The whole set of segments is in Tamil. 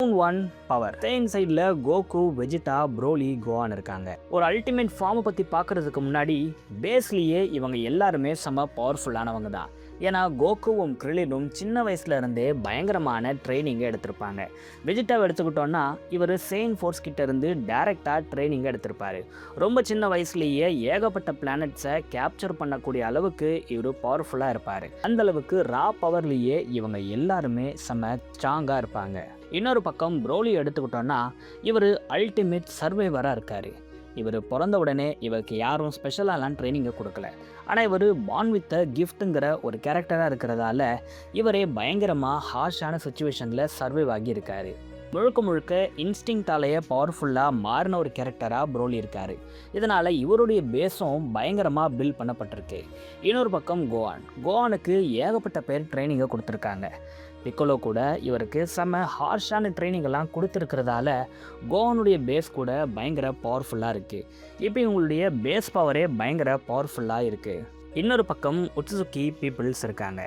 ஒன் பவர் தேன் சைடில் கோகு, வெஜிடா, ப்ரோலி, கோவான் இருக்காங்க. ஒரு அல்டிமேட் ஃபார்மை பற்றி பார்க்கறதுக்கு முன்னாடி பேஸ்லேயே இவங்க எல்லாருமே செம்ம பவர்ஃபுல்லானவங்க தான். ஏன்னா கோகுவும் கிரில்லினும் சின்ன வயசுல இருந்தே பயங்கரமான ட்ரைனிங்கை எடுத்திருப்பாங்க. வெஜிடாவை எடுத்துக்கிட்டோன்னா இவர் செயின் ஃபோர்ஸ் கிட்ட இருந்து டைரெக்டாக ட்ரைனிங்கை எடுத்திருப்பாரு. ரொம்ப சின்ன வயசுலேயே ஏகப்பட்ட பிளானட்ஸை கேப்சர் பண்ணக்கூடிய அளவுக்கு இவர் பவர்ஃபுல்லாக இருப்பார். அந்த அளவுக்கு ரா பவர்லேயே இவங்க எல்லாருமே செம்ம ஸ்ட்ராங்காக இருப்பாங்க. இன்னொரு பக்கம் ப்ரோலி எடுத்துக்கிட்டோன்னா இவர் அல்டிமேட் சர்வைவராக இருக்கார். இவர் பிறந்த உடனே இவருக்கு யாரும் ஸ்பெஷலாலாம் ட்ரைனிங்கை கொடுக்கல. ஆனால் இவர் பார்ன் வித் கிஃப்ட்டுங்கிற ஒரு கேரக்டராக இருக்கிறதால இவரே பயங்கரமாக ஹார்ஷான சுச்சுவேஷனில் சர்வைவ் ஆகியிருக்காரு. முழுக்க முழுக்க இன்ஸ்டிங்டாலேயே பவர்ஃபுல்லாக மாறின ஒரு கேரக்டராக ப்ரோலி இருக்கார். இதனால் இவருடைய பேஸும் பயங்கரமாக பில்ட் பண்ணப்பட்டிருக்கு. இன்னொரு பக்கம் கோவானுக்கு ஏகப்பட்ட பேர் ட்ரைனிங்கை கொடுத்துருக்காங்க. பிக்கோலோ கூட இவருக்கு செம்ம ஹார்ஷான ட்ரைனிங்கெல்லாம் கொடுத்துருக்கிறதால கோவானுடைய பேஸ் கூட பயங்கர பவர்ஃபுல்லாக இருக்குது. இப்போ இவங்களுடைய பேஸ் பவரே பயங்கர பவர்ஃபுல்லாக இருக்குது. இன்னொரு பக்கம் உட்சுசுகி பீப்புள்ஸ் இருக்காங்க.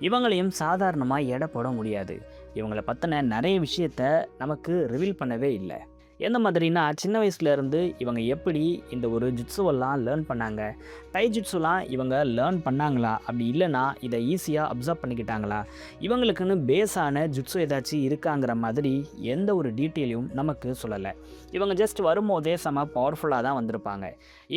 இவங்களையும் சாதாரணமாக எடை போட முடியாது. இவங்களை பற்றின நிறைய விஷயத்த நமக்கு ரிவீல் பண்ணவே இல்லை. எந்த மாதிரினா சின்ன வயசுலேருந்து இவங்க எப்படி இந்த ஒரு ஜுட்ஸுவெல்லாம் லேர்ன் பண்ணாங்க, டைஜுட்ஸுலாம் இவங்க லேர்ன் பண்ணாங்களா, அப்படி இல்லைனா இதை ஈஸியாக அப்சர்வ் பண்ணிக்கிட்டாங்களா, இவங்களுக்குன்னு பேஸான ஜுட்ஸு ஏதாச்சும் இருக்காங்கிற மாதிரி எந்த ஒரு டீட்டெயிலையும் நமக்கு சொல்லலை. இவங்க ஜஸ்ட் வரும்போதே செம பவர்ஃபுல்லாக தான் வந்திருப்பாங்க.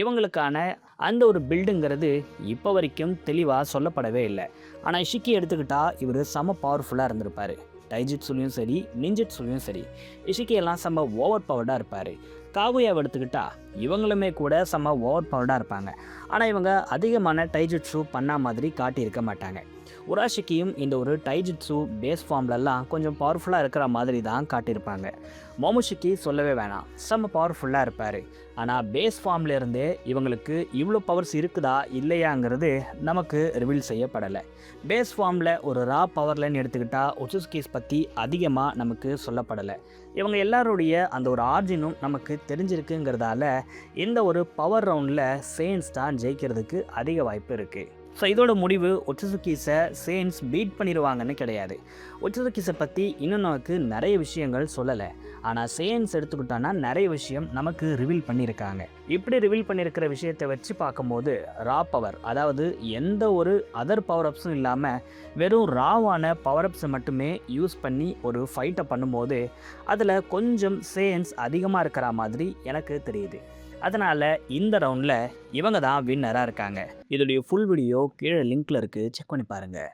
இவங்களுக்கான அந்த ஒரு பில்டுங்கிறது இப்போ வரைக்கும் தெளிவாக சொல்லப்படவே இல்லை. ஆனால் இஷிக்கி எடுத்துக்கிட்டால் இவர் செம பவர்ஃபுல்லாக இருந்திருப்பார். டைஜிட்ஸுலையும் சரி, நிஞ்சிட்ஸுலையும் சரி இஷிக்கியெல்லாம் செம்ம ஓவர் பவர்டாக இருப்பார். காகுயாவை எடுத்துக்கிட்டா இவங்களுமே கூட செம்ம ஓவர் பவர்டாக இருப்பாங்க. ஆனால் இவங்க அதிகமான டைஜிட்ஸு பண்ண மாதிரி காட்டியிருக்க மாட்டாங்க. உராஷிக்கியும் இந்த ஒரு டைஜிட்ஸு பேஸ் ஃபார்ம்லலாம் கொஞ்சம் பவர்ஃபுல்லாக இருக்கிற மாதிரி தான் காட்டியிருப்பாங்க. மோமோஷிக்கி சொல்லவே வேணாம், செம்ம பவர்ஃபுல்லாக இருப்பார். ஆனால் பேஸ் ஃபார்ம்லேருந்தே இவங்களுக்கு இவ்வளோ பவர்ஸ் இருக்குதா இல்லையாங்கிறது நமக்கு ரிவீல் செய்யப்படலை. பேஸ் ஃபார்மில் ஒரு ரா பவர்லைன்னு எடுத்துக்கிட்டால் உட்சுசுகிஸ் பற்றி அதிகமாக நமக்கு சொல்லப்படலை. இவங்க எல்லாருடைய அந்த ஒரு ஆர்ஜினும் நமக்கு தெரிஞ்சிருக்குங்கிறதால இந்த ஒரு பவர் ரவுண்டில் சேன்ஸ் தான் ஜெயிக்கிறதுக்கு அதிக வாய்ப்பு இருக்குது. ஸோ இதோட முடிவு உட்சுசுகிஸை சேன்ஸ் பீட் பண்ணிடுவாங்கன்னு கிடையாது. உட்சுசுகிஸை பற்றி இன்னும் நமக்கு நிறைய விஷயங்கள் சொல்லலை. ஆனால் சேன்ஸ் எடுத்துக்கிட்டோன்னா நிறைய விஷயம் நமக்கு ரிவீல் பண்ணியிருக்காங்க. இப்படி ரிவீல் பண்ணியிருக்கிற விஷயத்தை வச்சு பார்க்கும்போது ரா பவர், அதாவது எந்த ஒரு அதர் பவர் அப்ஸும் இல்லாமல் வெறும் ராவான பவர் அப்ஸை மட்டுமே யூஸ் பண்ணி ஒரு ஃபைட்டை பண்ணும்போது அதில் கொஞ்சம் சேன்ஸ் அதிகமாக இருக்கிற மாதிரி எனக்கு தெரியுது. அதனால் இந்த ரவுண்டில் இவங்க தான் வின்னராக இருக்காங்க. இதோடைய ஃபுல் வீடியோ கீழே லிங்க்கில் இருக்குது, செக் பண்ணி பாருங்கள்.